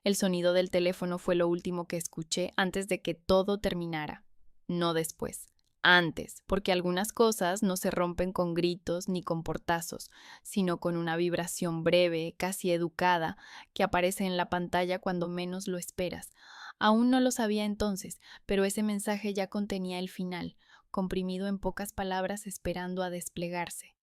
El sonido del teléfono fue lo último que escuché antes de que todo terminara. No después. Antes, porque algunas cosas no se rompen con gritos ni con portazos, sino con una vibración breve, casi educada, que aparece en la pantalla cuando menos lo esperas. Aún no lo sabía entonces, pero ese mensaje ya contenía el final, comprimido en pocas palabras esperando a desplegarse.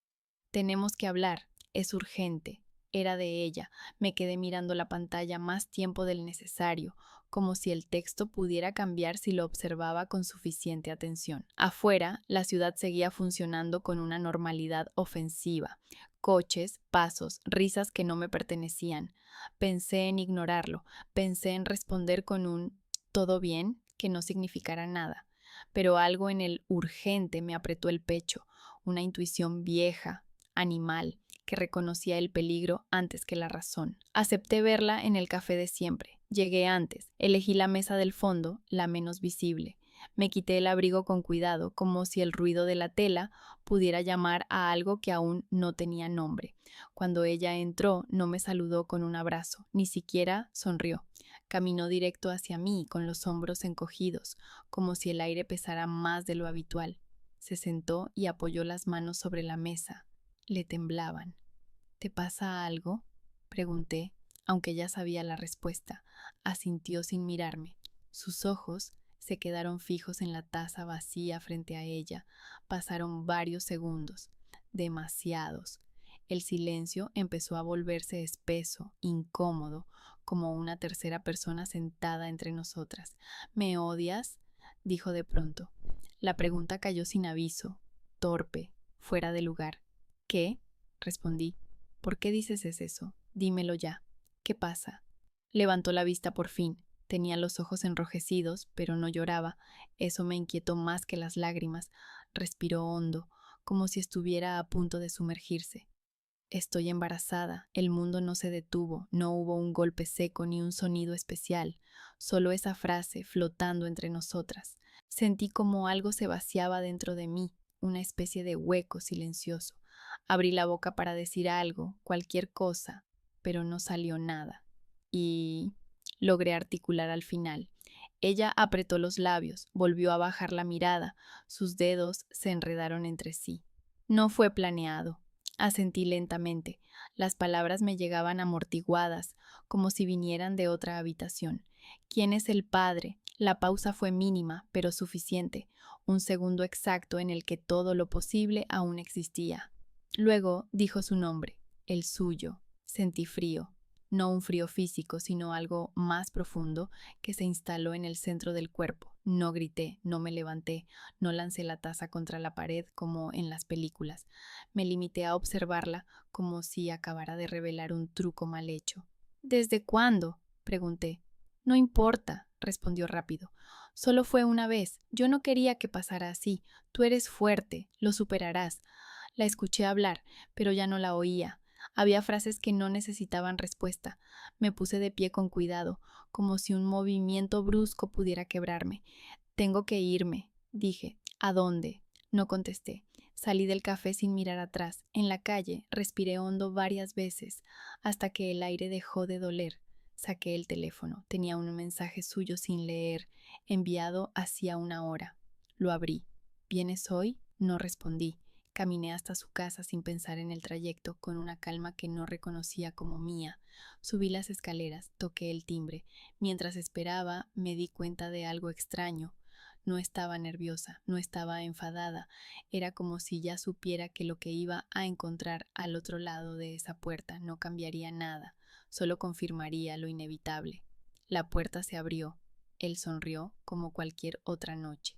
Tenemos que hablar, es urgente. Era de ella. Me quedé mirando la pantalla más tiempo del necesario, como si el texto pudiera cambiar si lo observaba con suficiente atención. Afuera, la ciudad seguía funcionando con una normalidad ofensiva. Coches, pasos, risas que no me pertenecían. Pensé en ignorarlo, pensé en responder con un ¿todo bien? Que no significara nada. Pero algo en el urgente me apretó el pecho, una intuición vieja, animal, que reconocía el peligro antes que la razón. Acepté verla en el café de siempre. Llegué antes. Elegí la mesa del fondo, la menos visible. Me quité el abrigo con cuidado, como si el ruido de la tela pudiera llamar a algo que aún no tenía nombre. Cuando ella entró, no me saludó con un abrazo, ni siquiera sonrió. Caminó directo hacia mí, con los hombros encogidos, como si el aire pesara más de lo habitual. Se sentó y apoyó las manos sobre la mesa. Le temblaban. ¿Te pasa algo? Pregunté, aunque ya sabía la respuesta. Asintió sin mirarme. Sus ojos se quedaron fijos en la taza vacía frente a ella. Pasaron varios segundos, demasiados. El silencio empezó a volverse espeso, incómodo, como una tercera persona sentada entre nosotras. ¿Me odias? Dijo de pronto. La pregunta cayó sin aviso, torpe, fuera de lugar. ¿Qué? Respondí. ¿Por qué dices eso? Dímelo ya. ¿Qué pasa? Levantó la vista por fin. Tenía los ojos enrojecidos, pero no lloraba. Eso me inquietó más que las lágrimas. Respiró hondo, como si estuviera a punto de sumergirse. Estoy embarazada. El mundo no se detuvo. No hubo un golpe seco ni un sonido especial. Solo esa frase flotando entre nosotras. Sentí como algo se vaciaba dentro de mí, una especie de hueco silencioso. Abrí la boca para decir algo, cualquier cosa, pero no salió nada. Y logré articular al final. Ella apretó los labios, volvió a bajar la mirada, sus dedos se enredaron entre sí. No fue planeado. Asentí lentamente. Las palabras me llegaban amortiguadas, como si vinieran de otra habitación. ¿Quién es el padre? La pausa fue mínima, pero suficiente. Un segundo exacto en el que todo lo posible aún existía. Luego dijo su nombre, el suyo. Sentí frío. No un frío físico, sino algo más profundo que se instaló en el centro del cuerpo. No grité, no me levanté, no lancé la taza contra la pared como en las películas. Me limité a observarla como si acabara de revelar un truco mal hecho. ¿Desde cuándo? Pregunté. No importa, respondió rápido. Solo fue una vez. Yo no quería que pasara así. Tú eres fuerte, lo superarás. La escuché hablar, pero ya no la oía. Había frases que no necesitaban respuesta. Me puse de pie con cuidado, como si un movimiento brusco pudiera quebrarme. Tengo que irme, dije. ¿A dónde? No contesté. Salí del café sin mirar atrás. En la calle respiré hondo varias veces, hasta que el aire dejó de doler. Saqué el teléfono. Tenía un mensaje suyo sin leer, enviado hacía una hora. Lo abrí. ¿Vienes hoy? No respondí. Caminé hasta su casa sin pensar en el trayecto, con una calma que no reconocía como mía. Subí las escaleras, toqué el timbre. Mientras esperaba, me di cuenta de algo extraño. No estaba nerviosa, no estaba enfadada. Era como si ya supiera que lo que iba a encontrar al otro lado de esa puerta no cambiaría nada, solo confirmaría lo inevitable. La puerta se abrió. Él sonrió como cualquier otra noche.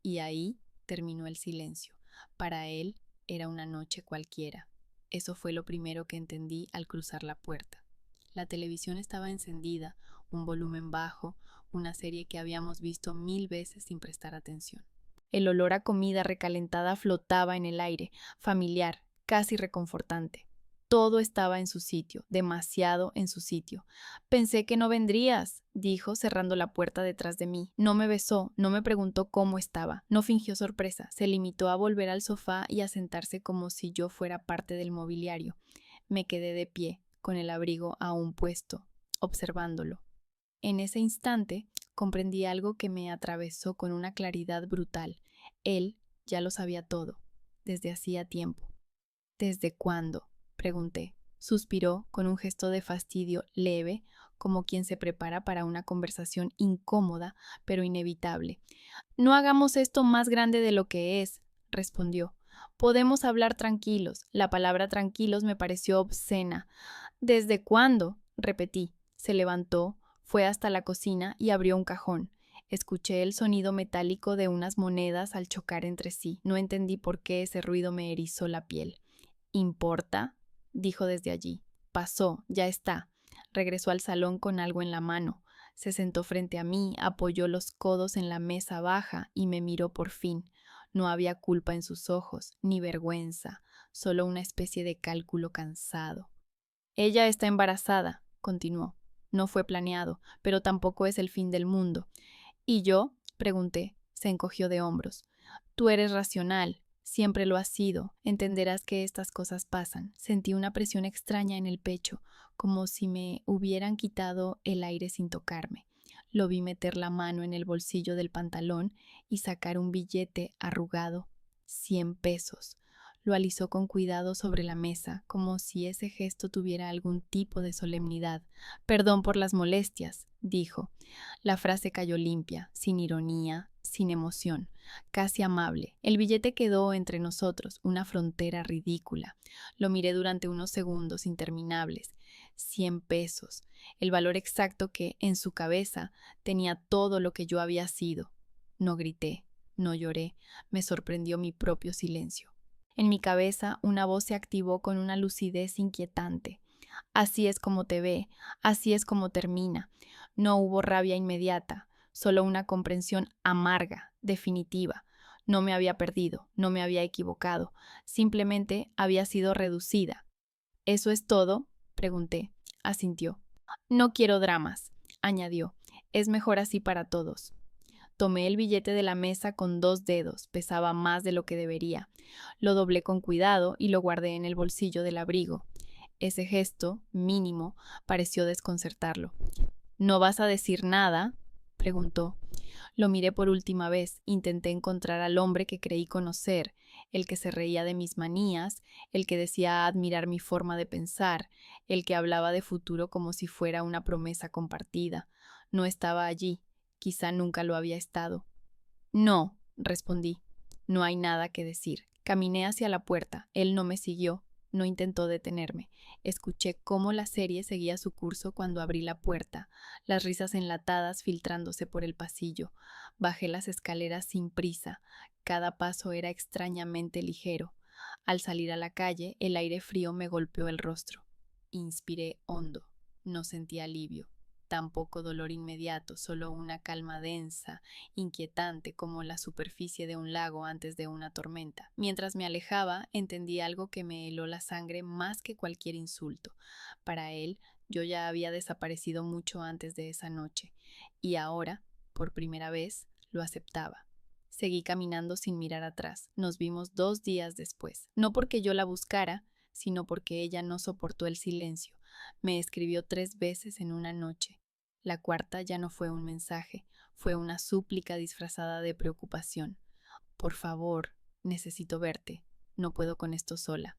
Y ahí terminó el silencio. Para él era una noche cualquiera. Eso fue lo primero que entendí al cruzar la puerta. La televisión estaba encendida, un volumen bajo, una serie que habíamos visto 1000 veces sin prestar atención. El olor a comida recalentada flotaba en el aire, familiar, casi reconfortante. Todo estaba en su sitio, demasiado en su sitio. Pensé que no vendrías, dijo, cerrando la puerta detrás de mí. No me besó, no me preguntó cómo estaba, no fingió sorpresa, se limitó a volver al sofá y a sentarse como si yo fuera parte del mobiliario. Me quedé de pie, con el abrigo aún puesto, observándolo. En ese instante comprendí algo que me atravesó con una claridad brutal. Él ya lo sabía todo, desde hacía tiempo. ¿Desde cuándo?, pregunté. Suspiró con un gesto de fastidio leve, como quien se prepara para una conversación incómoda, pero inevitable. No hagamos esto más grande de lo que es, respondió. Podemos hablar tranquilos. La palabra tranquilos me pareció obscena. ¿Desde cuándo?, repetí. Se levantó, fue hasta la cocina y abrió un cajón. Escuché el sonido metálico de unas monedas al chocar entre sí. No entendí por qué ese ruido me erizó la piel. ¿Importa?, dijo desde allí. Pasó, ya está. Regresó al salón con algo en la mano. Se sentó frente a mí, apoyó los codos en la mesa baja y me miró por fin. No había culpa en sus ojos, ni vergüenza, solo una especie de cálculo cansado. Ella está embarazada, continuó. No fue planeado, pero tampoco es el fin del mundo. ¿Y yo?, pregunté. Se encogió de hombros. Tú eres racional, siempre lo has sido. Entenderás que estas cosas pasan. Sentí una presión extraña en el pecho, como si me hubieran quitado el aire sin tocarme. Lo vi meter la mano en el bolsillo del pantalón y sacar un billete arrugado. 100 pesos. Lo alisó con cuidado sobre la mesa, como si ese gesto tuviera algún tipo de solemnidad. Perdón por las molestias, dijo. La frase cayó limpia, sin ironía, sin emoción, casi amable. El billete quedó entre nosotros, una frontera ridícula. Lo miré durante unos segundos interminables. 100 pesos, el valor exacto que, en su cabeza, tenía todo lo que yo había sido. No grité, no lloré, me sorprendió mi propio silencio. En mi cabeza una voz se activó con una lucidez inquietante. Así es como te ve, así es como termina. No hubo rabia inmediata, solo una comprensión amarga, definitiva. No me había perdido, no me había equivocado, simplemente había sido reducida. ¿Eso es todo?, pregunté. Asintió. No quiero dramas, añadió. Es mejor así para todos. Tomé el billete de la mesa con 2 dedos, pesaba más de lo que debería. Lo doblé con cuidado y lo guardé en el bolsillo del abrigo. Ese gesto, mínimo, pareció desconcertarlo. ¿No vas a decir nada?, preguntó. Lo miré por última vez, intenté encontrar al hombre que creí conocer, el que se reía de mis manías, el que decía admirar mi forma de pensar, el que hablaba de futuro como si fuera una promesa compartida. No estaba allí, quizá nunca lo había estado. No, respondí. No hay nada que decir. Caminé hacia la puerta. Él no me siguió. No intentó detenerme. Escuché cómo la serie seguía su curso cuando abrí la puerta, las risas enlatadas filtrándose por el pasillo. Bajé las escaleras sin prisa. Cada paso era extrañamente ligero. Al salir a la calle, el aire frío me golpeó el rostro. Inspiré hondo. No sentí alivio. Tampoco dolor inmediato, solo una calma densa, inquietante como la superficie de un lago antes de una tormenta. Mientras me alejaba, entendí algo que me heló la sangre más que cualquier insulto. Para él, yo ya había desaparecido mucho antes de esa noche, y ahora, por primera vez, lo aceptaba. Seguí caminando sin mirar atrás. Nos vimos 2 días después. No porque yo la buscara, sino porque ella no soportó el silencio. Me escribió 3 veces en una noche. La cuarta ya no fue un mensaje, fue una súplica disfrazada de preocupación. Por favor, necesito verte. No puedo con esto sola.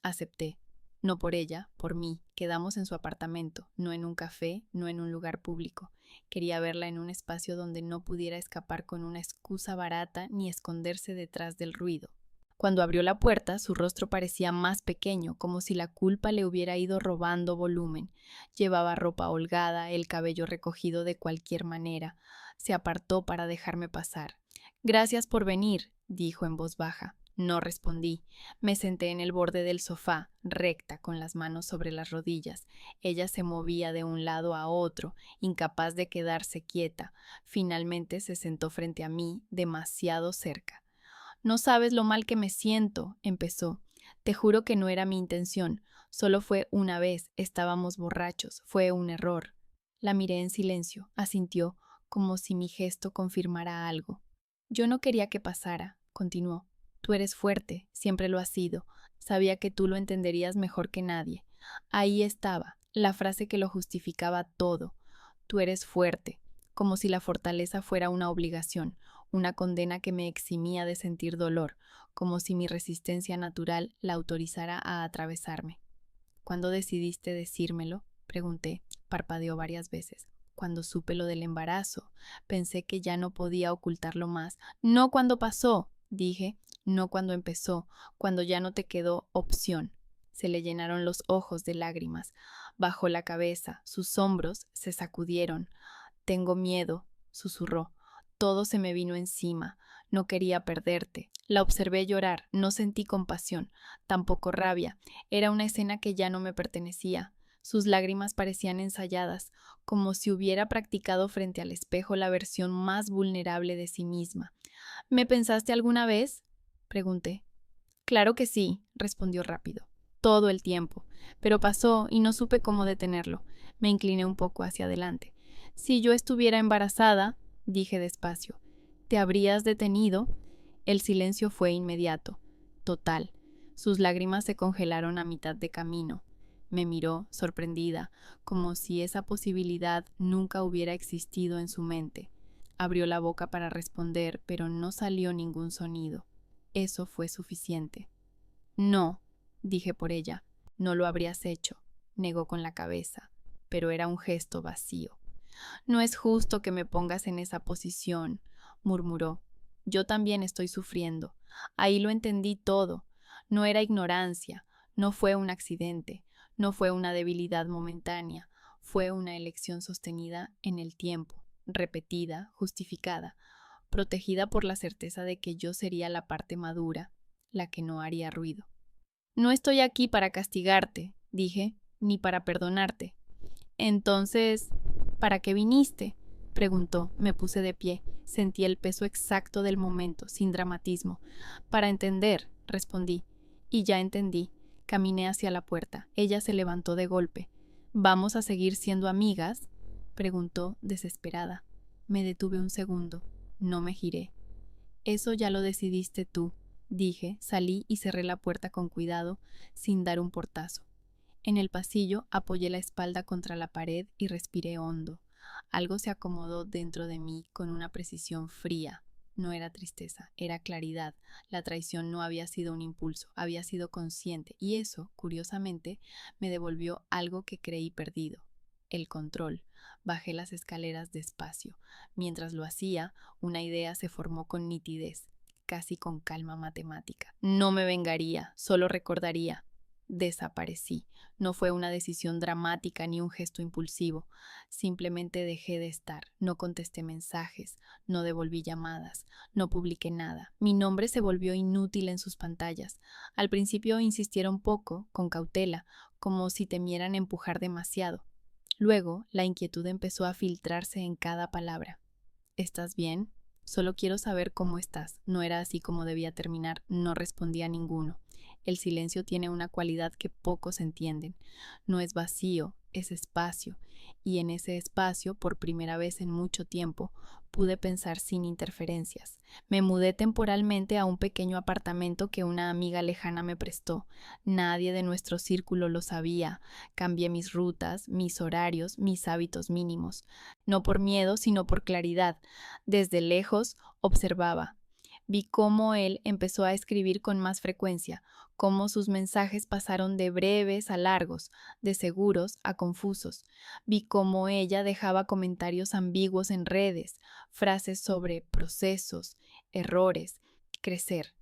Acepté. No por ella, por mí. Quedamos en su apartamento, no en un café, no en un lugar público. Quería verla en un espacio donde no pudiera escapar con una excusa barata ni esconderse detrás del ruido. Cuando abrió la puerta, su rostro parecía más pequeño, como si la culpa le hubiera ido robando volumen. Llevaba ropa holgada, el cabello recogido de cualquier manera. Se apartó para dejarme pasar. Gracias por venir, dijo en voz baja. No respondí. Me senté en el borde del sofá, recta, con las manos sobre las rodillas. Ella se movía de un lado a otro, incapaz de quedarse quieta. Finalmente se sentó frente a mí, demasiado cerca. No sabes lo mal que me siento, empezó. Te juro que no era mi intención. Solo fue una vez, estábamos borrachos, fue un error. La miré en silencio, asintió, como si mi gesto confirmara algo. Yo no quería que pasara, continuó. Tú eres fuerte, siempre lo has sido. Sabía que tú lo entenderías mejor que nadie. Ahí estaba, la frase que lo justificaba todo. Tú eres fuerte, como si la fortaleza fuera una obligación, una condena que me eximía de sentir dolor, como si mi resistencia natural la autorizara a atravesarme. ¿Cuándo decidiste decírmelo? Pregunté. Parpadeó varias veces. Cuando supe lo del embarazo, pensé que ya no podía ocultarlo más. No cuando pasó, dije, no cuando empezó, cuando ya no te quedó opción. Se le llenaron los ojos de lágrimas. Bajó la cabeza, sus hombros se sacudieron. Tengo miedo, susurró. Todo se me vino encima. No quería perderte. La observé llorar. No sentí compasión, tampoco rabia. Era una escena que ya no me pertenecía. Sus lágrimas parecían ensayadas, como si hubiera practicado frente al espejo la versión más vulnerable de sí misma. ¿Me pensaste alguna vez? Pregunté. Claro que sí, respondió rápido. Todo el tiempo. Pero pasó y no supe cómo detenerlo. Me incliné un poco hacia adelante. Si yo estuviera embarazada, dije despacio, ¿te habrías detenido? El silencio fue inmediato, total. Sus lágrimas se congelaron a mitad de camino. Me miró, sorprendida, como si esa posibilidad nunca hubiera existido en su mente. Abrió la boca para responder, pero no salió ningún sonido. Eso fue suficiente. No, dije por ella, no lo habrías hecho, negó con la cabeza, pero era un gesto vacío. No es justo que me pongas en esa posición, murmuró. Yo también estoy sufriendo. Ahí lo entendí todo. No era ignorancia, no fue un accidente, no fue una debilidad momentánea, fue una elección sostenida en el tiempo, repetida, justificada, protegida por la certeza de que yo sería la parte madura, la que no haría ruido. No estoy aquí para castigarte, dije, ni para perdonarte. Entonces, ¿para qué viniste? Preguntó. Me puse de pie. Sentí el peso exacto del momento, sin dramatismo. Para entender, respondí. Y ya entendí. Caminé hacia la puerta. Ella se levantó de golpe. ¿Vamos a seguir siendo amigas? Preguntó, desesperada. Me detuve un segundo. No me giré. Eso ya lo decidiste tú, dije. Salí y cerré la puerta con cuidado, sin dar un portazo. En el pasillo apoyé la espalda contra la pared y respiré hondo. Algo se acomodó dentro de mí con una precisión fría. No era tristeza, era claridad. La traición no había sido un impulso, había sido consciente, y eso, curiosamente, me devolvió algo que creí perdido: el control. Bajé las escaleras despacio. Mientras lo hacía, una idea se formó con nitidez, casi con calma matemática. No me vengaría, solo recordaría. Desaparecí. No fue una decisión dramática ni un gesto impulsivo. Simplemente dejé de estar. No contesté mensajes, no devolví llamadas, no publiqué nada. Mi nombre se volvió inútil en sus pantallas. Al principio insistieron poco, con cautela, como si temieran empujar demasiado. Luego, la inquietud empezó a filtrarse en cada palabra. ¿Estás bien? Solo quiero saber cómo estás. No era así como debía terminar. No respondía a ninguno. El silencio tiene una cualidad que pocos entienden. No es vacío, es espacio. Y en ese espacio, por primera vez en mucho tiempo, pude pensar sin interferencias. Me mudé temporalmente a un pequeño apartamento que una amiga lejana me prestó. Nadie de nuestro círculo lo sabía. Cambié mis rutas, mis horarios, mis hábitos mínimos. No por miedo, sino por claridad. Desde lejos observaba. Vi cómo él empezó a escribir con más frecuencia, cómo sus mensajes pasaron de breves a largos, de seguros a confusos. Vi cómo ella dejaba comentarios ambiguos en redes, frases sobre procesos, errores, crecer.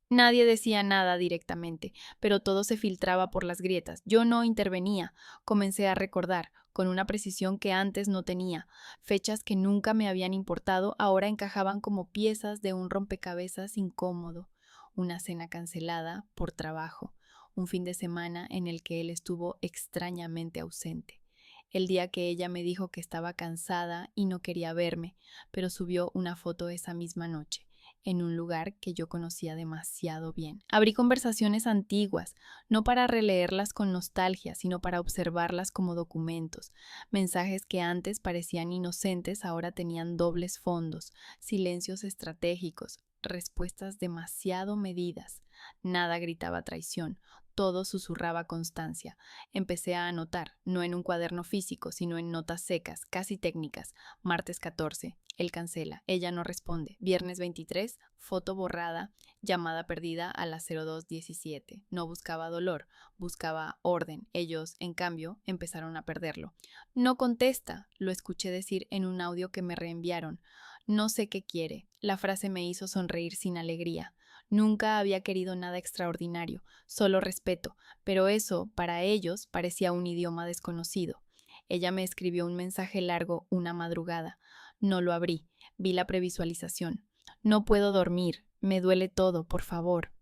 Nadie decía nada directamente, pero todo se filtraba por las grietas. Yo no intervenía. Comencé a recordar, con una precisión que antes no tenía. Fechas que nunca me habían importado ahora encajaban como piezas de un rompecabezas incómodo. Una cena cancelada por trabajo. Un fin de semana en el que él estuvo extrañamente ausente. El día que ella me dijo que estaba cansada y no quería verme, pero subió una foto esa misma noche, en un lugar que yo conocía demasiado bien. Abrí conversaciones antiguas, no para releerlas con nostalgia, sino para observarlas como documentos. Mensajes que antes parecían inocentes ahora tenían dobles fondos, silencios estratégicos, respuestas demasiado medidas. Nada gritaba traición, todo susurraba constancia. Empecé a anotar, no en un cuaderno físico, sino en notas secas, casi técnicas. Martes 14, él cancela, ella no responde. Viernes 23, foto borrada, llamada perdida a las 02:17. No buscaba dolor, buscaba orden. Ellos, en cambio, empezaron a perderlo. No contesta, lo escuché decir en un audio que me reenviaron. No sé qué quiere. La frase me hizo sonreír sin alegría. Nunca había querido nada extraordinario, solo respeto, pero eso, para ellos, parecía un idioma desconocido. Ella me escribió un mensaje largo una madrugada. No lo abrí, vi la previsualización. No puedo dormir, me duele todo, por favor.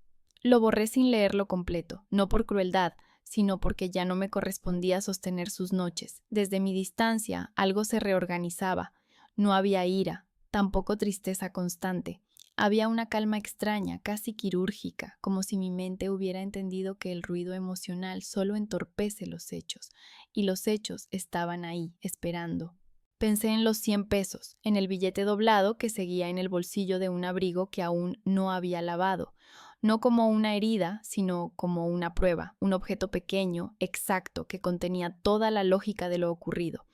Lo borré sin leerlo completo, no por crueldad, sino porque ya no me correspondía sostener sus noches. Desde mi distancia, algo se reorganizaba. No había ira, tampoco tristeza constante. Había una calma extraña, casi quirúrgica, como si mi mente hubiera entendido que el ruido emocional solo entorpece los hechos, y los hechos estaban ahí, esperando. Pensé en los 100 pesos, en el billete doblado que seguía en el bolsillo de un abrigo que aún no había lavado, no como una herida, sino como una prueba, un objeto pequeño, exacto, que contenía toda la lógica de lo ocurrido.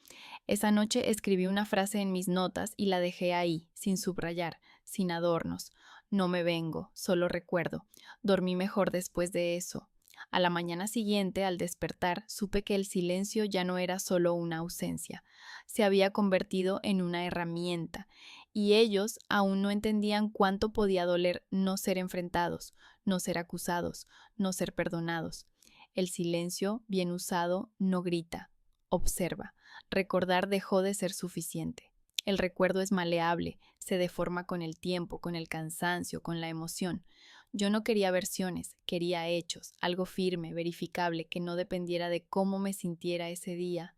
Esa noche escribí una frase en mis notas y la dejé ahí, sin subrayar, sin adornos. No me vengo, solo recuerdo. Dormí mejor después de eso. A la mañana siguiente, al despertar, supe que el silencio ya no era solo una ausencia, se había convertido en una herramienta, y ellos aún no entendían cuánto podía doler no ser enfrentados, no ser acusados, no ser perdonados. El silencio, bien usado, no grita, observa. Recordar dejó de ser suficiente. El recuerdo es maleable, se deforma con el tiempo, con el cansancio, con la emoción. Yo no quería versiones, quería hechos, algo firme, verificable, que no dependiera de cómo me sintiera ese día.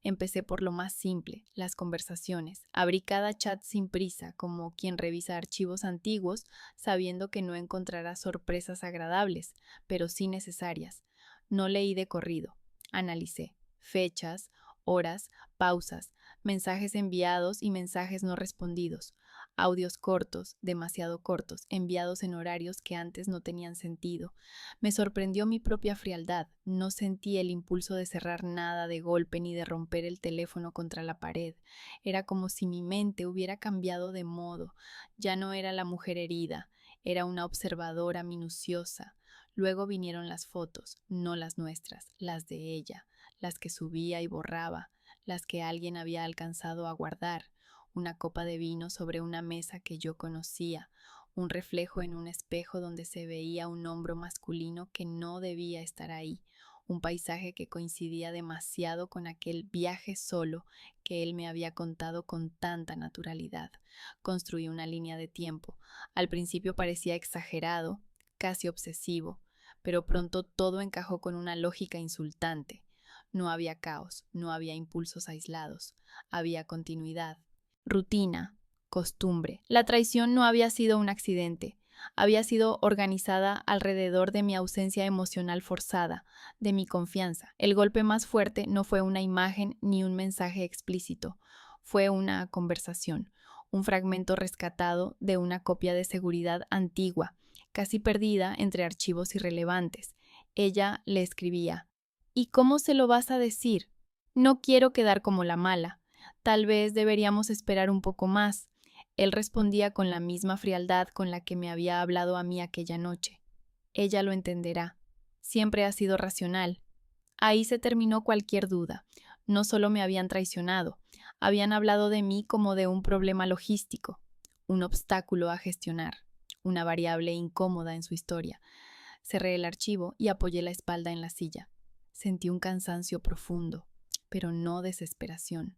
Empecé por lo más simple, las conversaciones. Abrí cada chat sin prisa, como quien revisa archivos antiguos, sabiendo que no encontrará sorpresas agradables, pero sí necesarias. No leí de corrido, analicé fechas, horas, pausas, mensajes enviados y mensajes no respondidos, audios cortos, demasiado cortos, enviados en horarios que antes no tenían sentido. Me sorprendió mi propia frialdad, no sentí el impulso de cerrar nada de golpe ni de romper el teléfono contra la pared. Era como si mi mente hubiera cambiado de modo, ya no era la mujer herida, era una observadora minuciosa. Luego vinieron las fotos, no las nuestras, las de ella, las que subía y borraba, las que alguien había alcanzado a guardar, una copa de vino sobre una mesa que yo conocía, un reflejo en un espejo donde se veía un hombro masculino que no debía estar ahí, un paisaje que coincidía demasiado con aquel viaje solo que él me había contado con tanta naturalidad. Construí una línea de tiempo. Al principio parecía exagerado, casi obsesivo, pero pronto todo encajó con una lógica insultante. No había caos, no había impulsos aislados, había continuidad, rutina, costumbre. La traición no había sido un accidente, había sido organizada alrededor de mi ausencia emocional forzada, de mi confianza. El golpe más fuerte no fue una imagen ni un mensaje explícito, fue una conversación, un fragmento rescatado de una copia de seguridad antigua, casi perdida entre archivos irrelevantes. Ella le escribía: ¿y cómo se lo vas a decir? No quiero quedar como la mala. Tal vez deberíamos esperar un poco más. Él respondía con la misma frialdad con la que me había hablado a mí aquella noche. Ella lo entenderá. Siempre ha sido racional. Ahí se terminó cualquier duda. No solo me habían traicionado, habían hablado de mí como de un problema logístico, un obstáculo a gestionar, una variable incómoda en su historia. Cerré el archivo y apoyé la espalda en la silla. Sentí un cansancio profundo, pero no desesperación.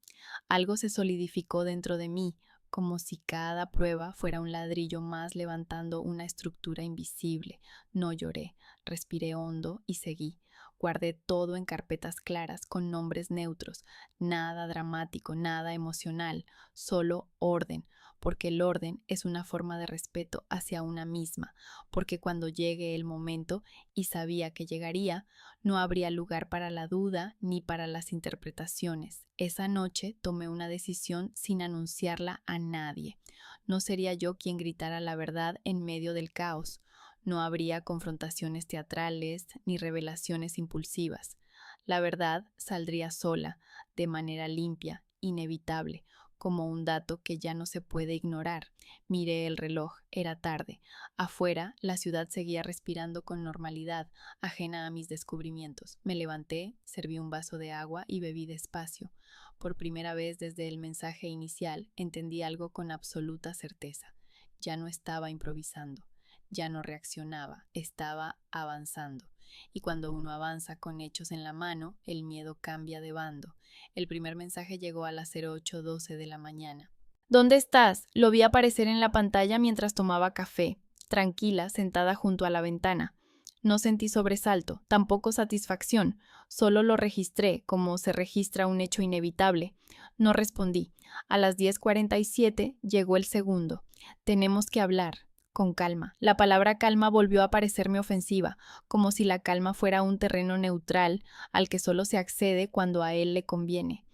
Algo se solidificó dentro de mí, como si cada prueba fuera un ladrillo más levantando una estructura invisible. No lloré, respiré hondo y seguí. Guardé todo en carpetas claras con nombres neutros, nada dramático, nada emocional, solo orden, porque el orden es una forma de respeto hacia una misma, porque cuando llegue el momento, y sabía que llegaría, no habría lugar para la duda ni para las interpretaciones. Esa noche tomé una decisión sin anunciarla a nadie. No sería yo quien gritara la verdad en medio del caos. No habría confrontaciones teatrales ni revelaciones impulsivas. La verdad saldría sola, de manera limpia, inevitable, como un dato que ya no se puede ignorar. Miré el reloj, era tarde. Afuera, la ciudad seguía respirando con normalidad, ajena a mis descubrimientos. Me levanté, serví un vaso de agua y bebí despacio. Por primera vez desde el mensaje inicial, entendí algo con absoluta certeza. Ya no estaba improvisando, ya no reaccionaba, estaba avanzando. Y cuando uno avanza con hechos en la mano, el miedo cambia de bando. El primer mensaje llegó a las 08:12 de la mañana. ¿Dónde estás? Lo vi aparecer en la pantalla mientras tomaba café, tranquila, sentada junto a la ventana. No sentí sobresalto, tampoco satisfacción, solo lo registré como se registra un hecho inevitable. No respondí. A las 10:47 llegó el segundo. Tenemos que hablar. Con calma. La palabra calma volvió a parecerme ofensiva, como si la calma fuera un terreno neutral al que solo se accede cuando a él le conviene.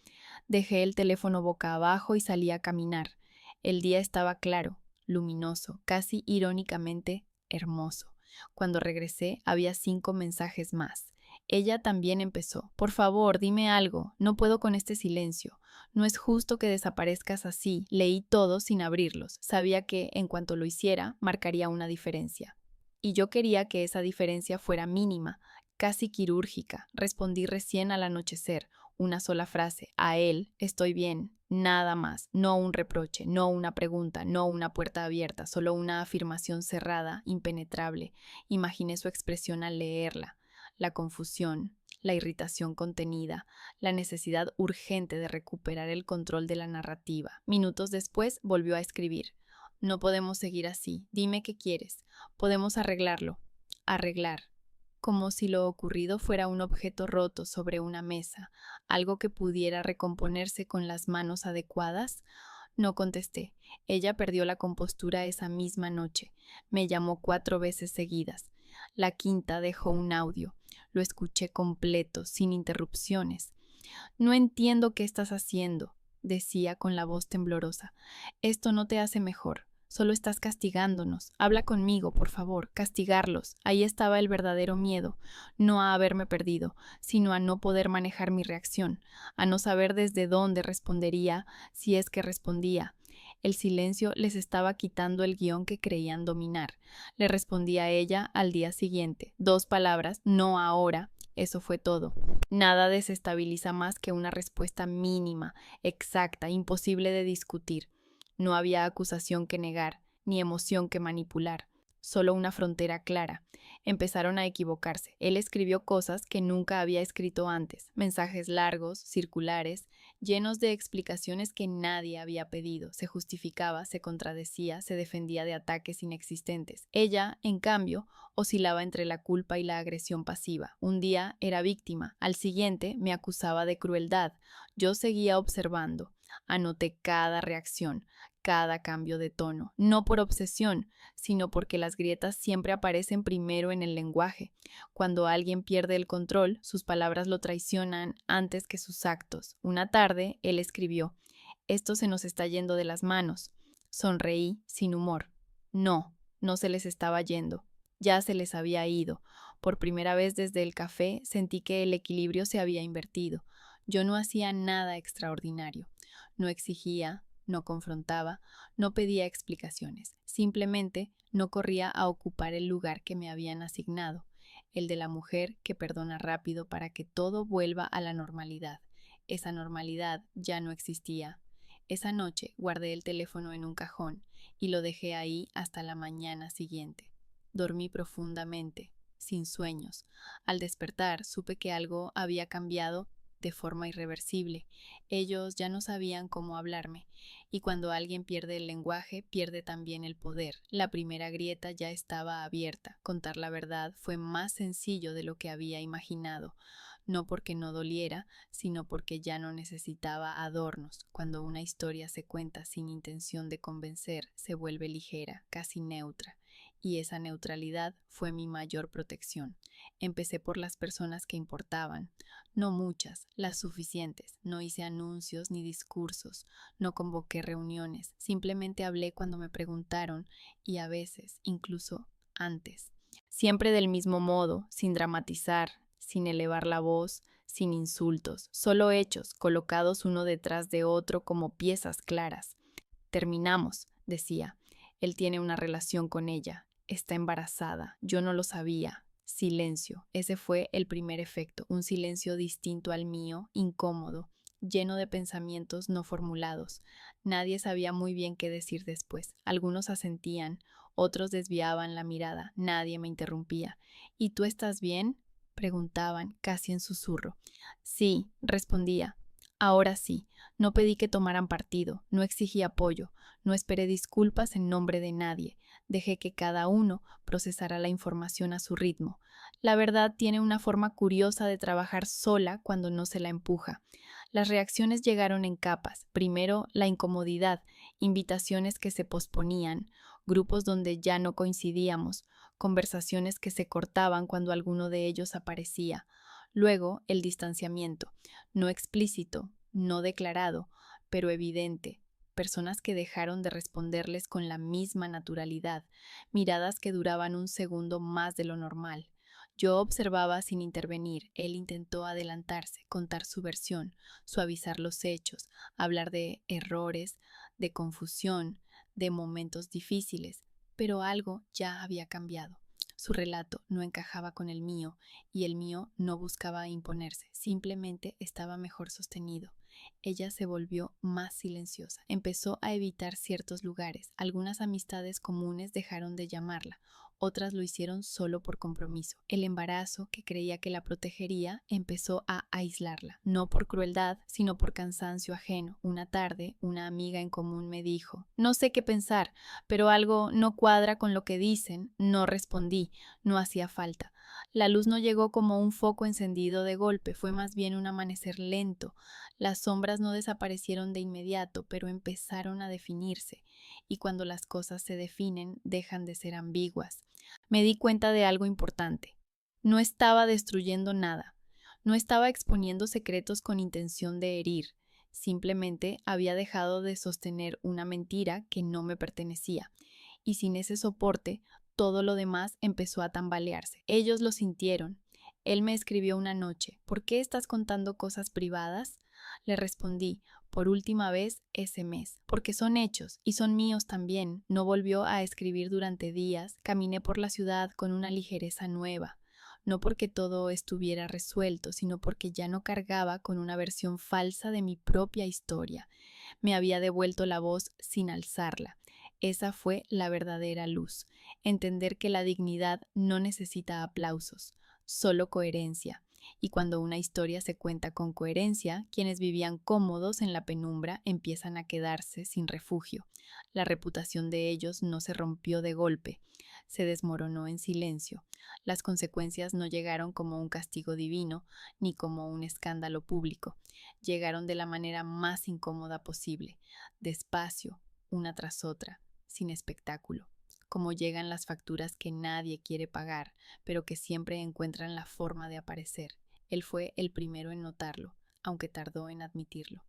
Dejé el teléfono boca abajo y salí a caminar. El día estaba claro, luminoso, casi irónicamente hermoso. Cuando regresé había 5 mensajes más. Ella también empezó. Por favor, dime algo. No puedo con este silencio. No es justo que desaparezcas así. Leí todo sin abrirlos. Sabía que, en cuanto lo hiciera, marcaría una diferencia. Y yo quería que esa diferencia fuera mínima, casi quirúrgica. Respondí recién al anochecer. Una sola frase. A él, estoy bien. Nada más. No un reproche, no una pregunta, no una puerta abierta, solo una afirmación cerrada, impenetrable. Imaginé su expresión al leerla. La confusión, la irritación contenida, la necesidad urgente de recuperar el control de la narrativa. Minutos después volvió a escribir. No podemos seguir así. Dime qué quieres. Podemos arreglarlo. Arreglar. Como si lo ocurrido fuera un objeto roto sobre una mesa, algo que pudiera recomponerse con las manos adecuadas. No contesté. Ella perdió la compostura esa misma noche. Me llamó 4 veces seguidas. La quinta dejó un audio. Lo escuché completo, sin interrupciones. No entiendo qué estás haciendo, decía con la voz temblorosa. Esto no te hace mejor. Solo estás castigándonos. Habla conmigo, por favor. Castigarlos. Ahí estaba el verdadero miedo. No a haberme perdido, sino a no poder manejar mi reacción, a no saber desde dónde respondería, si es que respondía. El silencio les estaba quitando el guión que creían dominar. Le respondí a ella al día siguiente. 2 palabras, no ahora. Eso fue todo. Nada desestabiliza más que una respuesta mínima, exacta, imposible de discutir. No había acusación que negar, ni emoción que manipular, solo una frontera clara. Empezaron a equivocarse. Él escribió cosas que nunca había escrito antes, mensajes largos, circulares, llenos de explicaciones que nadie había pedido. Se justificaba, se contradecía, se defendía de ataques inexistentes. Ella, en cambio, oscilaba entre la culpa y la agresión pasiva. Un día era víctima, al siguiente me acusaba de crueldad. Yo seguía observando. Anoté cada reacción, cada cambio de tono, no por obsesión, sino porque las grietas siempre aparecen primero en el lenguaje. Cuando alguien pierde el control, sus palabras lo traicionan antes que sus actos. Una tarde, él escribió: «Esto se nos está yendo de las manos». Sonreí, sin humor. No, no se les estaba yendo. Ya se les había ido. Por primera vez desde el café sentí que el equilibrio se había invertido. Yo no hacía nada extraordinario. No exigía, no confrontaba, no pedía explicaciones. Simplemente no corría a ocupar el lugar que me habían asignado, el de la mujer que perdona rápido para que todo vuelva a la normalidad. Esa normalidad ya no existía. Esa noche guardé el teléfono en un cajón y lo dejé ahí hasta la mañana siguiente. Dormí profundamente, sin sueños. Al despertar supe que algo había cambiado de forma irreversible. Ellos ya no sabían cómo hablarme, y cuando alguien pierde el lenguaje, pierde también el poder. La primera grieta ya estaba abierta. Contar la verdad fue más sencillo de lo que había imaginado, no porque no doliera, sino porque ya no necesitaba adornos. Cuando una historia se cuenta sin intención de convencer, se vuelve ligera, casi neutra. y esa neutralidad fue mi mayor protección. Empecé por las personas que importaban, no muchas, las suficientes. No hice anuncios ni discursos, no convoqué reuniones, simplemente hablé cuando me preguntaron y a veces, incluso antes. Siempre del mismo modo, sin dramatizar, sin elevar la voz, sin insultos, solo hechos colocados uno detrás de otro como piezas claras. Terminamos, decía. Él tiene una relación con ella. Está embarazada. Yo no lo sabía. Silencio. Ese fue el primer efecto. Un silencio distinto al mío, incómodo, lleno de pensamientos no formulados. Nadie sabía muy bien qué decir después. Algunos asentían, otros desviaban la mirada. Nadie me interrumpía. ¿Y tú estás bien? Preguntaban, casi en susurro. Sí, respondía. Ahora sí. No pedí que tomaran partido, no exigí apoyo, no esperé disculpas en nombre de nadie, dejé que cada uno procesara la información a su ritmo. La verdad tiene una forma curiosa de trabajar sola cuando no se la empuja. Las reacciones llegaron en capas. Primero, la incomodidad, invitaciones que se posponían, grupos donde ya no coincidíamos, conversaciones que se cortaban cuando alguno de ellos aparecía. Luego, el distanciamiento, no explícito, no declarado, pero evidente. Personas que dejaron de responderles con la misma naturalidad, miradas que duraban un segundo más de lo normal. Yo observaba sin intervenir. Él intentó adelantarse, contar su versión, suavizar los hechos, hablar de errores, de confusión, de momentos difíciles, pero algo ya había cambiado. Su relato no encajaba con el mío y el mío no buscaba imponerse, simplemente estaba mejor sostenido. Ella se volvió más silenciosa, empezó a evitar ciertos lugares, algunas amistades comunes dejaron de llamarla, otras lo hicieron solo por compromiso. El embarazo, que creía que la protegería, empezó a aislarla, no por crueldad, sino por cansancio ajeno. Una tarde, una amiga en común me dijo, no sé qué pensar, pero algo no cuadra con lo que dicen. No respondí, no hacía falta. La luz no llegó como un foco encendido de golpe, fue más bien un amanecer lento. Las sombras no desaparecieron de inmediato, pero empezaron a definirse, y cuando las cosas se definen, dejan de ser ambiguas. Me di cuenta de algo importante. No estaba destruyendo nada, no estaba exponiendo secretos con intención de herir, simplemente había dejado de sostener una mentira que no me pertenecía, y sin ese soporte, todo lo demás empezó a tambalearse. Ellos lo sintieron. Él me escribió una noche, ¿por qué estás contando cosas privadas? Le respondí, por última vez ese mes, porque son hechos y son míos también. No volvió a escribir durante días, caminé por la ciudad con una ligereza nueva, no porque todo estuviera resuelto, sino porque ya no cargaba con una versión falsa de mi propia historia. Me había devuelto la voz sin alzarla. Esa fue la verdadera luz, entender que la dignidad no necesita aplausos, solo coherencia. Y cuando una historia se cuenta con coherencia, quienes vivían cómodos en la penumbra empiezan a quedarse sin refugio. La reputación de ellos no se rompió de golpe, se desmoronó en silencio. Las consecuencias no llegaron como un castigo divino, ni como un escándalo público. Llegaron de la manera más incómoda posible, despacio, una tras otra, sin espectáculo. Como llegan las facturas que nadie quiere pagar, pero que siempre encuentran la forma de aparecer. Él fue el primero en notarlo, aunque tardó en admitirlo.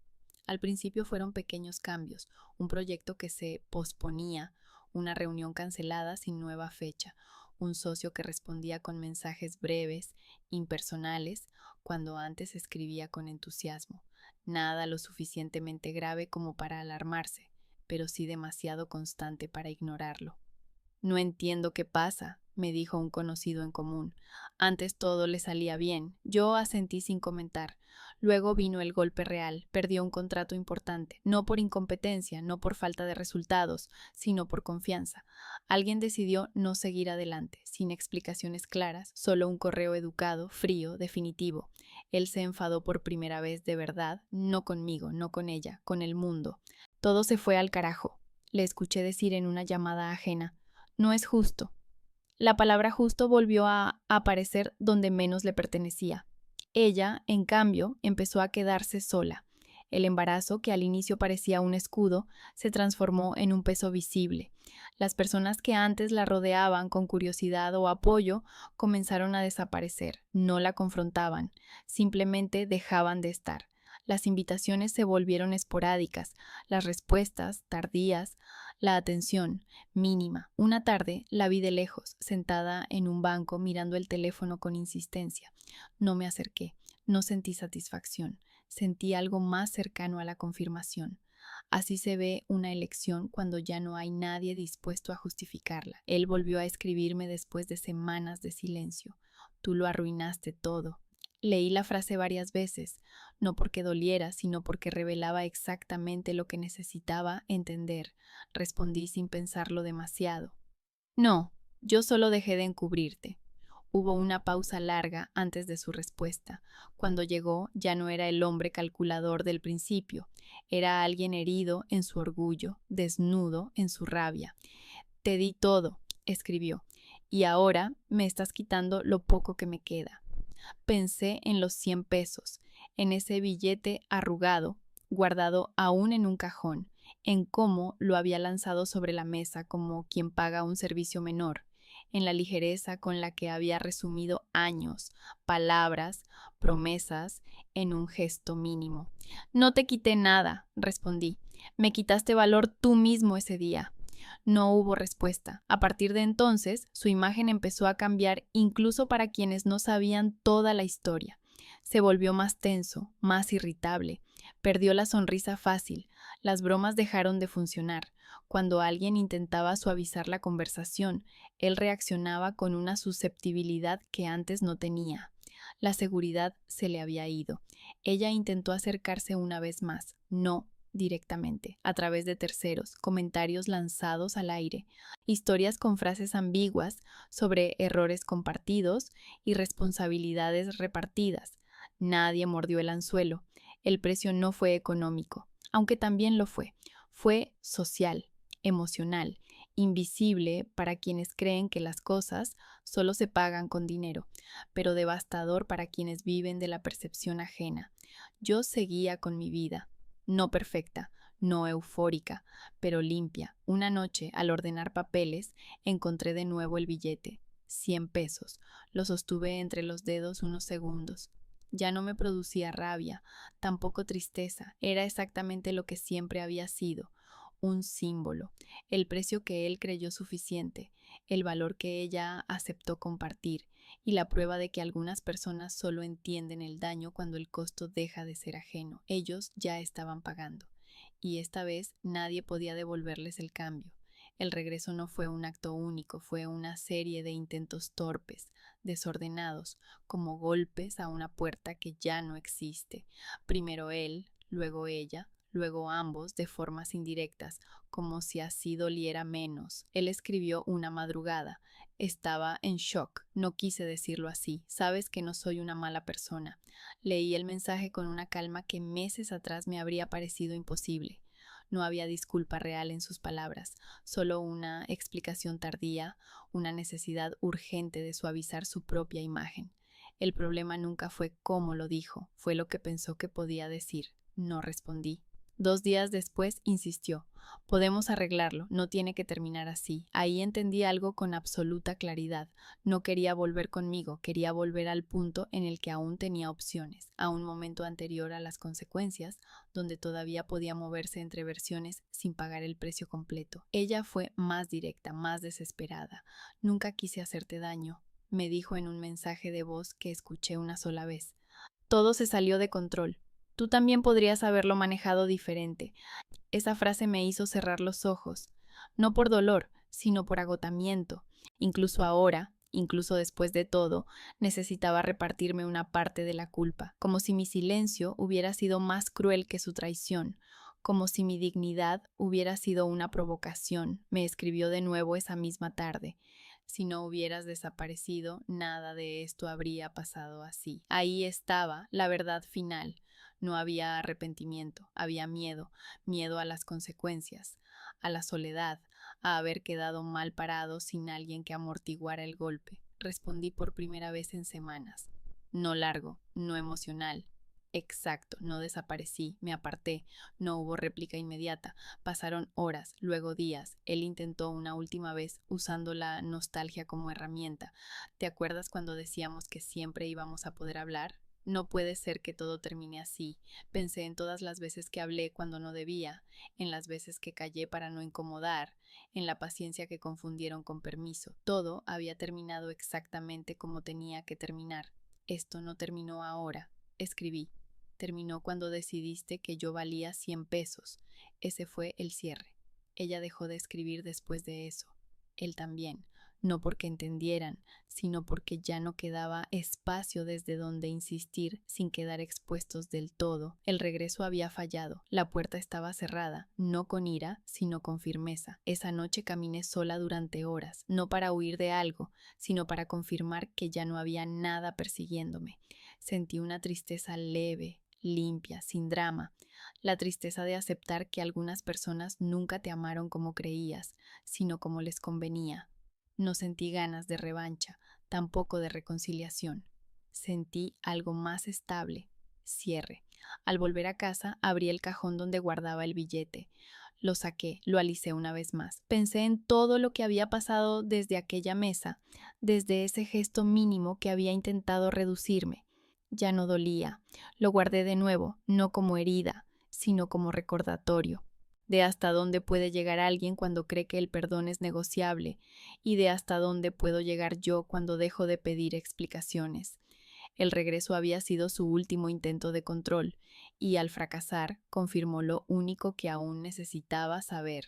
Al principio fueron pequeños cambios, un proyecto que se posponía, una reunión cancelada sin nueva fecha, un socio que respondía con mensajes breves, impersonales, cuando antes escribía con entusiasmo. Nada lo suficientemente grave como para alarmarse, pero sí demasiado constante para ignorarlo. No entiendo qué pasa, me dijo un conocido en común. Antes todo le salía bien. Yo asentí sin comentar. Luego vino el golpe real. Perdió un contrato importante, no por incompetencia, no por falta de resultados, sino por confianza. Alguien decidió no seguir adelante, sin explicaciones claras, solo un correo educado, frío, definitivo. Él se enfadó por primera vez de verdad, no conmigo, no con ella, con el mundo. Todo se fue al carajo, le escuché decir en una llamada ajena. No es justo. La palabra justo volvió a aparecer donde menos le pertenecía. Ella, en cambio, empezó a quedarse sola. El embarazo, que al inicio parecía un escudo, se transformó en un peso visible. Las personas que antes la rodeaban con curiosidad o apoyo comenzaron a desaparecer, no la confrontaban, simplemente dejaban de estar. Las invitaciones se volvieron esporádicas, las respuestas tardías, la atención mínima. Una tarde la vi de lejos, sentada en un banco mirando el teléfono con insistencia. No me acerqué, no sentí satisfacción, sentí algo más cercano a la confirmación. Así se ve una elección cuando ya no hay nadie dispuesto a justificarla. Él volvió a escribirme después de semanas de silencio. Tú lo arruinaste todo. Leí la frase varias veces, no porque doliera, sino porque revelaba exactamente lo que necesitaba entender. Respondí sin pensarlo demasiado. No, yo solo dejé de encubrirte. Hubo una pausa larga antes de su respuesta. Cuando llegó, ya no era el hombre calculador del principio, era alguien herido en su orgullo, desnudo en su rabia. Te di todo, escribió, y ahora me estás quitando lo poco que me queda. Pensé en los 100 pesos, en ese billete arrugado, guardado aún en un cajón, en cómo lo había lanzado sobre la mesa como quien paga un servicio menor, en la ligereza con la que había resumido años, palabras, promesas, en un gesto mínimo. No te quité nada, respondí. Me quitaste valor tú mismo ese día. No hubo respuesta. A partir de entonces, su imagen empezó a cambiar incluso para quienes no sabían toda la historia. Se volvió más tenso, más irritable. Perdió la sonrisa fácil. Las bromas dejaron de funcionar. Cuando alguien intentaba suavizar la conversación, él reaccionaba con una susceptibilidad que antes no tenía. La seguridad se le había ido. Ella intentó acercarse una vez más. No directamente, a través de terceros, comentarios lanzados al aire, historias con frases ambiguas sobre errores compartidos y responsabilidades repartidas. Nadie mordió el anzuelo. El precio no fue económico, aunque también lo fue. Fue social, emocional, invisible para quienes creen que las cosas solo se pagan con dinero, pero devastador para quienes viven de la percepción ajena. Yo seguía con mi vida, no perfecta, no eufórica, pero limpia. Una noche, al ordenar papeles, encontré de nuevo el billete. 100 pesos. Lo sostuve entre los dedos unos segundos. Ya no me producía rabia, tampoco tristeza. Era exactamente lo que siempre había sido. Un símbolo. El precio que él creyó suficiente. El valor que ella aceptó compartir. Y la prueba de que algunas personas solo entienden el daño cuando el costo deja de ser ajeno. Ellos ya estaban pagando, y esta vez nadie podía devolverles el cambio. El regreso no fue un acto único, fue una serie de intentos torpes, desordenados, como golpes a una puerta que ya no existe. Primero él, luego ella, luego ambos de formas indirectas, como si así doliera menos. Él escribió una madrugada. Estaba en shock. No quise decirlo así. Sabes que no soy una mala persona. Leí el mensaje con una calma que meses atrás me habría parecido imposible. No había disculpa real en sus palabras, solo una explicación tardía, una necesidad urgente de suavizar su propia imagen. El problema nunca fue cómo lo dijo, fue lo que pensó que podía decir. No respondí. 2 días después insistió. Podemos arreglarlo, no tiene que terminar así. Ahí entendí algo con absoluta claridad. No quería volver conmigo, quería volver al punto en el que aún tenía opciones, a un momento anterior a las consecuencias, donde todavía podía moverse entre versiones sin pagar el precio completo. Ella fue más directa, más desesperada. Nunca quise hacerte daño, me dijo en un mensaje de voz que escuché una sola vez. Todo se salió de control. Tú también podrías haberlo manejado diferente. Esa frase me hizo cerrar los ojos, no por dolor, sino por agotamiento. Incluso ahora, incluso después de todo, necesitaba repartirme una parte de la culpa, como si mi silencio hubiera sido más cruel que su traición, como si mi dignidad hubiera sido una provocación. Me escribió de nuevo esa misma tarde. Si no hubieras desaparecido, nada de esto habría pasado así. Ahí estaba la verdad final. No había arrepentimiento, había miedo, miedo a las consecuencias, a la soledad, a haber quedado mal parado sin alguien que amortiguara el golpe. Respondí por primera vez en semanas. No largo, no emocional, Exacto, no desaparecí, me aparté, no hubo réplica inmediata. Pasaron horas, luego días. Él intentó una última vez usando la nostalgia como herramienta. ¿Te acuerdas cuando decíamos que siempre íbamos a poder hablar? No puede ser que todo termine así. Pensé en todas las veces que hablé cuando no debía, en las veces que callé para no incomodar, en la paciencia que confundieron con permiso. Todo había terminado exactamente como tenía que terminar. Esto no terminó ahora. Escribí. Terminó cuando decidiste que yo valía 100 pesos. Ese fue el cierre. Ella dejó de escribir después de eso. Él también. No porque entendieran, sino porque ya no quedaba espacio desde donde insistir sin quedar expuestos del todo. El regreso había fallado. La puerta estaba cerrada, no con ira, sino con firmeza. Esa noche caminé sola durante horas, no para huir de algo, sino para confirmar que ya no había nada persiguiéndome. Sentí una tristeza leve, limpia, sin drama, la tristeza de aceptar que algunas personas nunca te amaron como creías, sino como les convenía. No sentí ganas de revancha, tampoco de reconciliación. Sentí algo más estable, cierre. Al volver a casa, abrí el cajón donde guardaba el billete. Lo saqué, lo alicé una vez más. Pensé en todo lo que había pasado desde aquella mesa, desde ese gesto mínimo que había intentado reducirme. Ya no dolía. Lo guardé de nuevo, no como herida, sino como recordatorio de hasta dónde puede llegar alguien cuando cree que el perdón es negociable y de hasta dónde puedo llegar yo cuando dejo de pedir explicaciones. El regreso había sido su último intento de control y al fracasar confirmó lo único que aún necesitaba saber.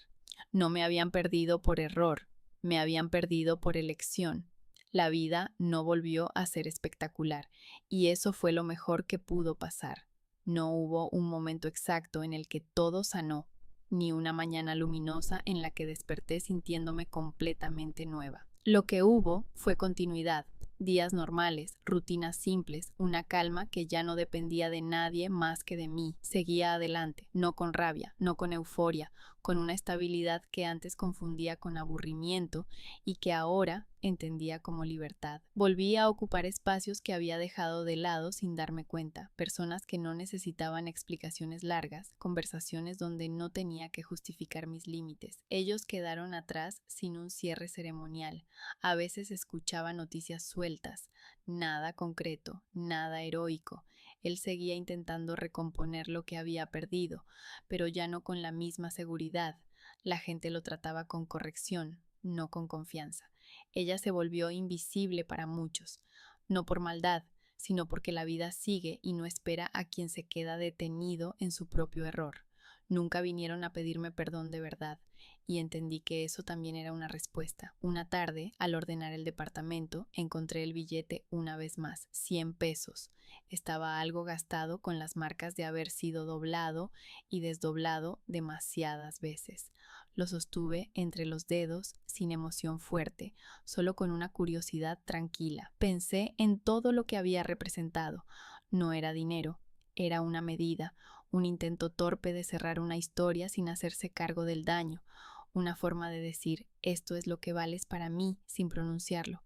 No me habían perdido por error, me habían perdido por elección. La vida no volvió a ser espectacular y eso fue lo mejor que pudo pasar. No hubo un momento exacto en el que todo sanó, ni una mañana luminosa en la que desperté sintiéndome completamente nueva. Lo que hubo fue continuidad, días normales, rutinas simples, una calma que ya no dependía de nadie más que de mí. Seguía adelante, no con rabia, no con euforia, con una estabilidad que antes confundía con aburrimiento y que ahora entendía como libertad. Volví a ocupar espacios que había dejado de lado sin darme cuenta, personas que no necesitaban explicaciones largas, conversaciones donde no tenía que justificar mis límites. Ellos quedaron atrás sin un cierre ceremonial. A veces escuchaba noticias sueltas, nada concreto, nada heroico. Él seguía intentando recomponer lo que había perdido, pero ya no con la misma seguridad. La gente lo trataba con corrección, no con confianza. Ella se volvió invisible para muchos, no por maldad, sino porque la vida sigue y no espera a quien se queda detenido en su propio error. Nunca vinieron a pedirme perdón de verdad, y entendí que eso también era una respuesta. Una tarde, al ordenar el departamento, encontré el billete una vez más, 100 pesos. Estaba algo gastado con las marcas de haber sido doblado y desdoblado demasiadas veces. Lo sostuve entre los dedos, sin emoción fuerte, solo con una curiosidad tranquila. Pensé en todo lo que había representado. No era dinero, era una medida, un intento torpe de cerrar una historia sin hacerse cargo del daño, una forma de decir esto es lo que vales para mí sin pronunciarlo.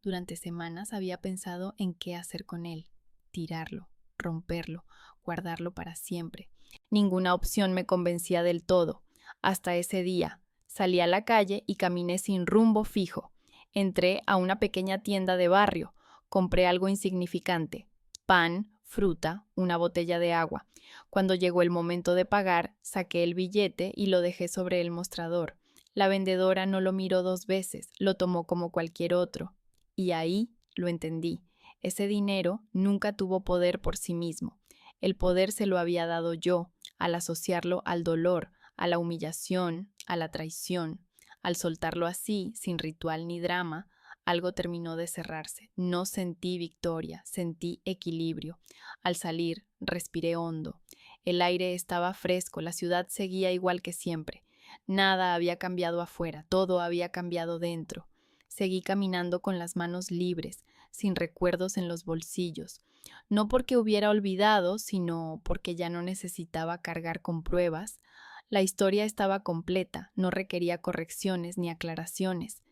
Durante semanas había pensado en qué hacer con él, tirarlo, romperlo, guardarlo para siempre. Ninguna opción me convencía del todo. Hasta ese día, salí a la calle y caminé sin rumbo fijo. Entré a una pequeña tienda de barrio, compré algo insignificante, pan, fruta, una botella de agua. Cuando llegó el momento de pagar, saqué el billete y lo dejé sobre el mostrador. La vendedora no lo miró 2 veces, lo tomó como cualquier otro. Y ahí lo entendí. Ese dinero nunca tuvo poder por sí mismo. El poder se lo había dado yo, al asociarlo al dolor, a la humillación, a la traición. Al soltarlo así, sin ritual ni drama, algo terminó de cerrarse. No sentí victoria, sentí equilibrio. Al salir, respiré hondo. El aire estaba fresco, la ciudad seguía igual que siempre. Nada había cambiado afuera, todo había cambiado dentro. Seguí caminando con las manos libres, sin recuerdos en los bolsillos. No porque hubiera olvidado, sino porque ya no necesitaba cargar con pruebas. La historia estaba completa, no requería correcciones ni aclaraciones.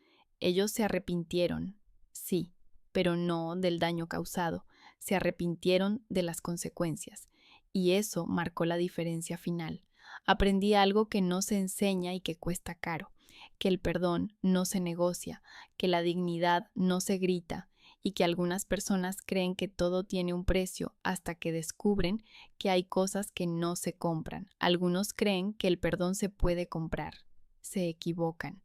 Ellos se arrepintieron, sí, pero no del daño causado, se arrepintieron de las consecuencias, y eso marcó la diferencia final. Aprendí algo que no se enseña y que cuesta caro, que el perdón no se negocia, que la dignidad no se grita, y que algunas personas creen que todo tiene un precio hasta que descubren que hay cosas que no se compran. Algunos creen que el perdón se puede comprar. Se equivocan.